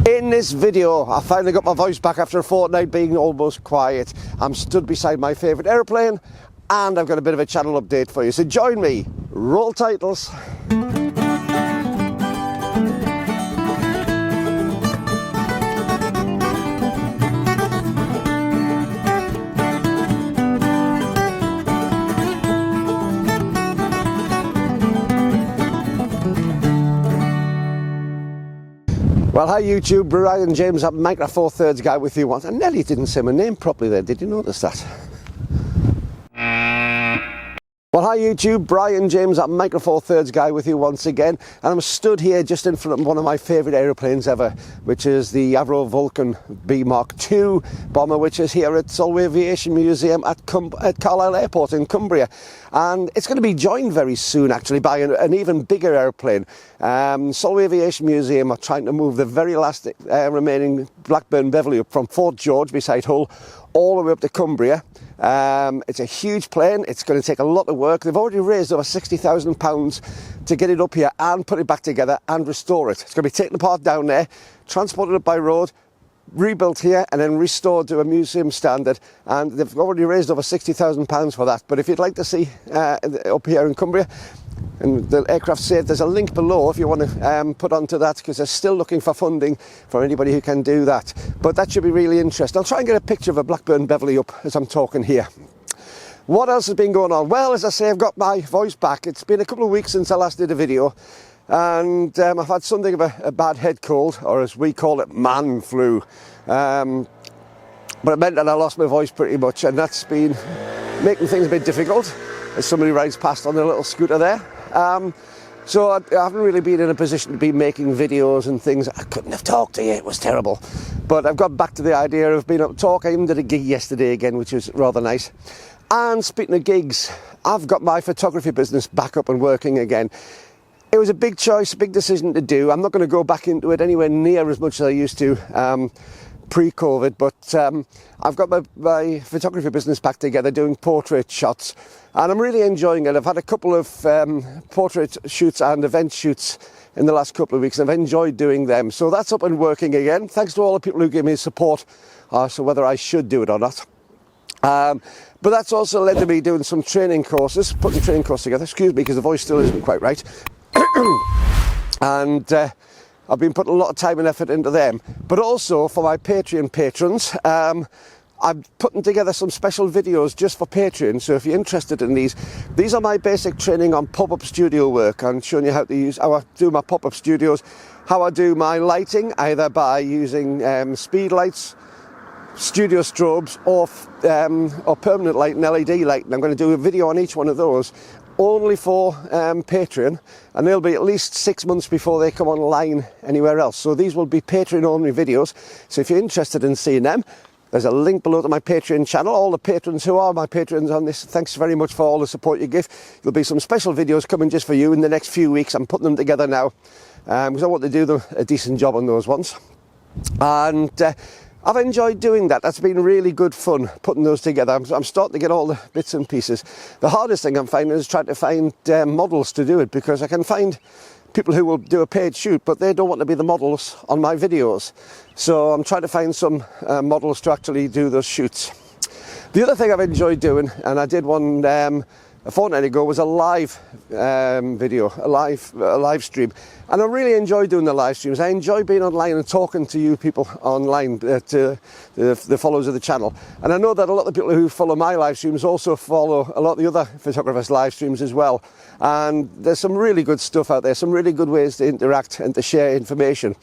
In this video, I finally got my voice back after a fortnight being almost quiet. I'm stood beside my favourite aeroplane and I've got a bit of a channel update for you. So join me, roll titles. Well, hi YouTube, Brian James, that Micro Four Thirds guy with you once. I nearly didn't say my name properly there, did you notice that? Well, hi YouTube, Brian James, that Micro Four Thirds guy with you once again. And I'm stood here just in front of one of my favourite aeroplanes ever, which is the Avro Vulcan B Mark II bomber, which is here at Solway Aviation Museum at Carlisle Airport in Cumbria. And it's going to be joined very soon actually by an even bigger aeroplane. Solway Aviation Museum are trying to move the very last remaining Blackburn Beverley up from Fort George beside Hull all the way up to Cumbria. It's a huge plane. It's going to take a lot of work. They've already raised over £60,000 to get it up here and put it back together and restore it. It's going to be taken apart down there, transported up by road, rebuilt here and then restored to a museum standard, and they've already raised over £60,000 for that. But if you'd like to see up here in Cumbria and the aircraft safe, there's a link below if you want to put onto that, because they're still looking for funding for anybody who can do that. But that should be really interesting. I'll try and get a picture of a Blackburn Beverley up as I'm talking here. What else has been going on? Well, as I say, I've got my voice back. It's been a couple of weeks since I last did a video, and I've had something of a bad head cold, or as we call it, man flu. But it meant that I lost my voice pretty much, and that's been making things a bit difficult as somebody rides past on a little scooter there. So I haven't really been in a position to be making videos and things. I couldn't have talked to you, it was terrible. But I've got back to the idea of being able to talk. I even did a gig yesterday again, which was rather nice. And speaking of gigs, I've got my photography business back up and working again. It was a big choice, a big decision to do. I'm not going to go back into it anywhere near as much as I used to pre-COVID, but I've got my photography business back together doing portrait shots, and I'm really enjoying it. I've had a couple of portrait shoots and event shoots in the last couple of weeks, and I've enjoyed doing them. So that's up and working again, thanks to all the people who gave me support, so whether I should do it or not. But that's also led to me doing some training courses, putting training courses together, excuse me, because the voice still isn't quite right. And I've been putting a lot of time and effort into them. But also for my Patreon patrons, I'm putting together some special videos just for Patreon. So if you're interested in these are my basic training on pop-up studio work. I'm showing you how I do my pop-up studios, how I do my lighting, either by using speed lights, studio strobes, or permanent light and LED light. And I'm going to do a video on each one of those, only for Patreon, and they'll be at least 6 months before they come online anywhere else. So these will be Patreon only videos. So if you're interested in seeing them, there's a link below to my Patreon channel. All the patrons who are my patrons on this, thanks very much for all the support you give. There'll be some special videos coming just for you in the next few weeks. I'm putting them together now because I want to do a decent job on those ones. And I've enjoyed doing that. That's been really good fun, putting those together. I'm starting to get all the bits and pieces. The hardest thing I'm finding is trying to find models to do it, because I can find people who will do a paid shoot, but they don't want to be the models on my videos. So I'm trying to find some models to actually do those shoots. The other thing I've enjoyed doing, and I did one a fortnight ago, was a live video, a live stream. And I really enjoy doing the live streams. I enjoy being online and talking to you people online, to the followers of the channel. And I know that a lot of the people who follow my live streams also follow a lot of the other photographers' live streams as well. And there's some really good stuff out there, some really good ways to interact and to share information.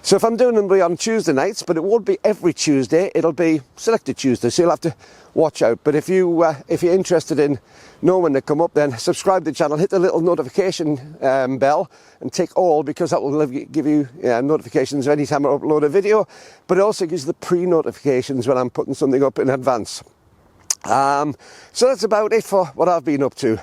So if I'm doing them on Tuesday nights, but it won't be every Tuesday, it'll be selected Tuesdays, so you'll have to watch out. But if you're interested in knowing when they come up, then subscribe to the channel, hit the little notification bell and tick all, because that will give you notifications any time I upload a video, but it also gives the pre-notifications when I'm putting something up in advance. So that's about it for what I've been up to.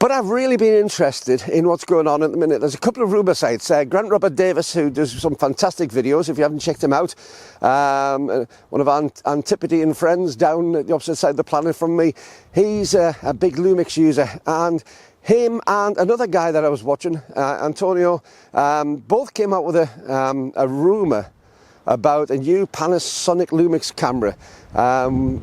But I've really been interested in what's going on at the minute. There's a couple of rumour sites. Grant Robert Davis, who does some fantastic videos, if you haven't checked him out. One of our Antipodean friends down at the opposite side of the planet from me. He's a big Lumix user, and him and another guy that I was watching, Antonio, both came out with a rumour about a new Panasonic Lumix camera,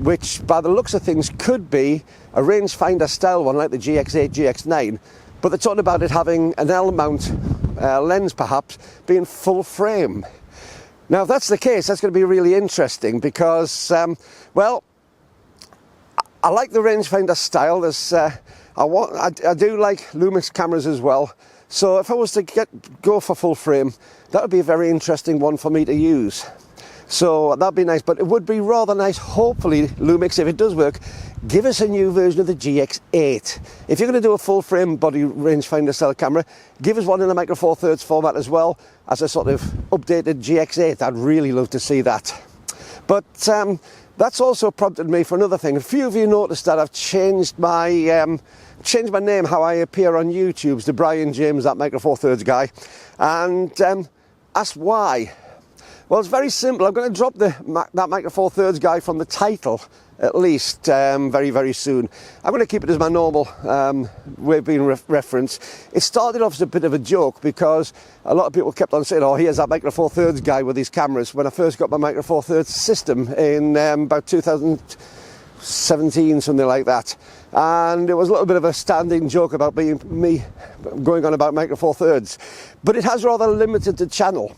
which by the looks of things could be a rangefinder style one like the GX8, GX9, but they're talking about it having an L-mount lens perhaps being full frame. Now if that's the case, that's going to be really interesting because, well, I like the rangefinder style. There's, I do like Lumix cameras as well. So if I was to go for full frame, that would be a very interesting one for me to use. So that'd be nice, but it would be rather nice, hopefully, Lumix, if it does work, give us a new version of the GX8. If you're going to do a full frame body rangefinder style camera, give us one in the Micro Four Thirds format as well as a sort of updated GX8. I'd really love to see that. But that's also prompted me for another thing. A few of you noticed that I've changed my name, how I appear on YouTube, to Brian James, that Micro Four Thirds guy, and asked why. Well, it's very simple. I'm going to drop that Micro Four Thirds guy from the title, at least, very, very soon. I'm going to keep it as my normal way of being referenced. It started off as a bit of a joke because a lot of people kept on saying, oh, here's that Micro Four Thirds guy with his cameras, when I first got my Micro Four Thirds system in about 2017, something like that. And it was a little bit of a standing joke about me going on about Micro Four Thirds. But it has rather limited the channel.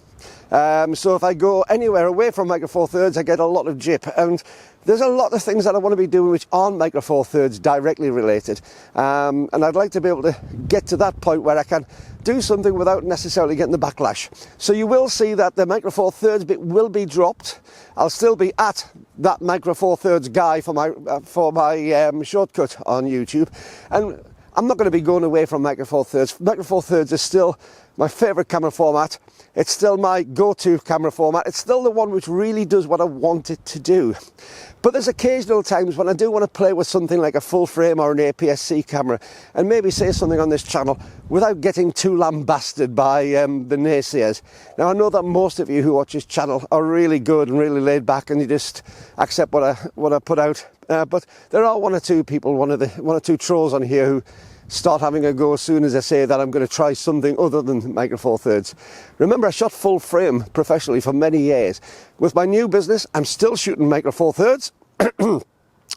So if I go anywhere away from Micro Four Thirds, I get a lot of jip. And there's a lot of things that I want to be doing which aren't Micro Four Thirds directly related. And I'd like to be able to get to that point where I can do something without necessarily getting the backlash. So you will see that the Micro Four Thirds bit will be dropped. I'll still be at that Micro Four Thirds guy for my shortcut on YouTube. And I'm not going to be going away from Micro Four Thirds. Micro Four Thirds is still my favourite camera format. It's still my go-to camera format. It's still the one which really does what I want it to do. But there's occasional times when I do want to play with something like a full frame or an APS-C camera and maybe say something on this channel without getting too lambasted by the naysayers. Now, I know that most of you who watch this channel are really good and really laid back and you just accept what I put out. But there are one or two people, one or two trolls on here who start having a go as soon as I say that I'm going to try something other than Micro Four Thirds. Remember, I shot full frame professionally for many years. With my new business, I'm still shooting Micro Four Thirds. I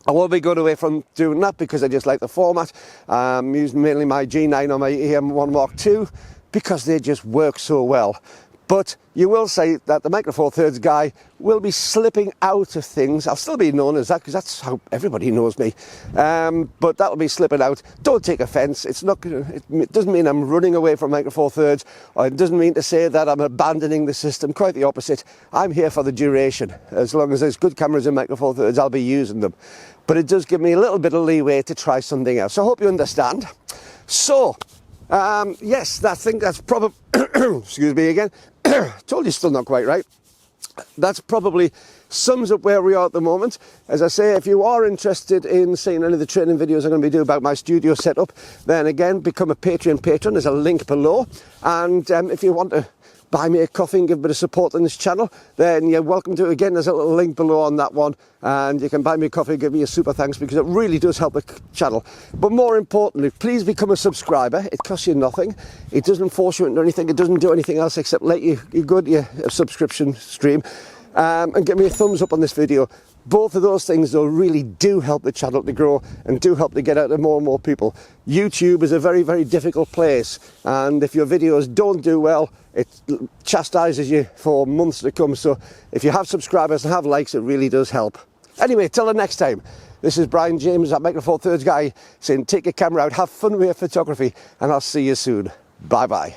won't be going away from doing that because I just like the format. I'm using mainly my G9 or my EM1 Mark II because they just work so well. But you will say that the Micro Four Thirds guy will be slipping out of things. I'll still be known as that because that's how everybody knows me. But that'll be slipping out. Don't take offence. It doesn't mean I'm running away from Micro Four Thirds, or it doesn't mean to say that I'm abandoning the system. Quite the opposite. I'm here for the duration. As long as there's good cameras in Micro Four Thirds, I'll be using them. But it does give me a little bit of leeway to try something else. So I hope you understand. So, yes, I think that's probably, excuse me again, told you still not quite right. That's probably sums up where we are at the moment. As I say, if you are interested in seeing any of the training videos I'm going to be doing about my studio setup, then again, become a Patreon patron. There's a link below. And if you want to buy me a coffee and give a bit of support on this channel, then you're welcome to. Again, there's a little link below on that one, and you can buy me a coffee and give me a super thanks because it really does help the channel. But more importantly, please become a subscriber. It costs you nothing. It doesn't force you into anything. It doesn't do anything else except let you go to your subscription stream and give me a thumbs up on this video. Both of those things, though, really do help the channel to grow and do help to get out to more and more people. YouTube is a very, very difficult place, and if your videos don't do well, it chastises you for months to come. So if you have subscribers and have likes, it really does help. Anyway, till the next time, this is Brian James, that Micro Four Thirds guy, saying take your camera out, have fun with your photography, and I'll see you soon. Bye-bye.